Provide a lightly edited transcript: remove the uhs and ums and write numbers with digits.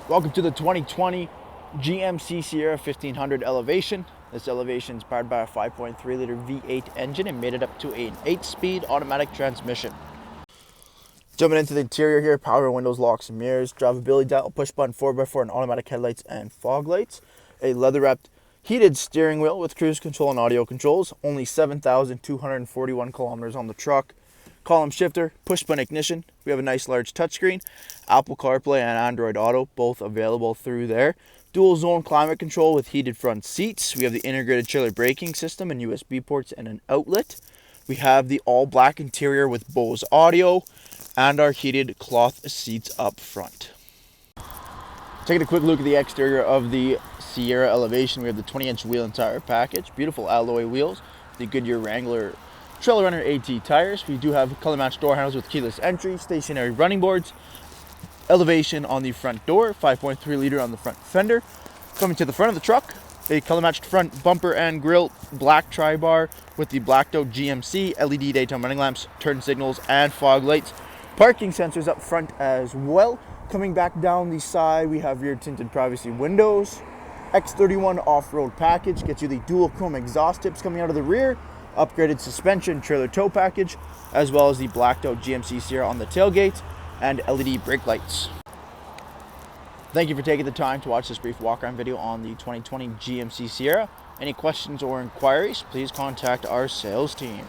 Welcome to the 2020 GMC Sierra 1500 Elevation. This elevation is powered by a 5.3 liter V8 engine and made it up to an 8-speed automatic transmission. Jumping into the interior here, power windows, locks and mirrors, drivability dial, push button 4x4 and automatic headlights and fog lights, a leather wrapped heated steering wheel with cruise control and audio controls, only 7,241 kilometers on the truck. Column shifter, push button ignition. We have a nice large touchscreen, Apple Carplay and Android Auto, both available through there. Dual zone climate control with heated front seats. We have the integrated trailer braking system and USB ports and an outlet. We have the all black interior with Bose audio and our heated cloth seats up front. Taking a quick look at the exterior of the Sierra Elevation, we have the 20-inch wheel and tire package, beautiful alloy wheels, the Goodyear Wrangler Trailer Runner AT tires. We do have color matched door handles with keyless entry, stationary running boards, elevation on the front door, 5.3 liter on the front fender. Coming to the front of the truck, a color matched front bumper and grille, black tri-bar with the blacked out GMC, LED daytime running lamps, turn signals and fog lights. Parking sensors up front as well. Coming back down the side, we have rear tinted privacy windows. X31 off-road package gets you the dual chrome exhaust tips coming out of the rear, upgraded suspension, trailer tow package, as well as the blacked out GMC Sierra on the tailgate and LED brake lights. Thank you for taking the time to watch this brief walk-around video on the 2020 GMC Sierra. Any questions or inquiries, please contact our sales team.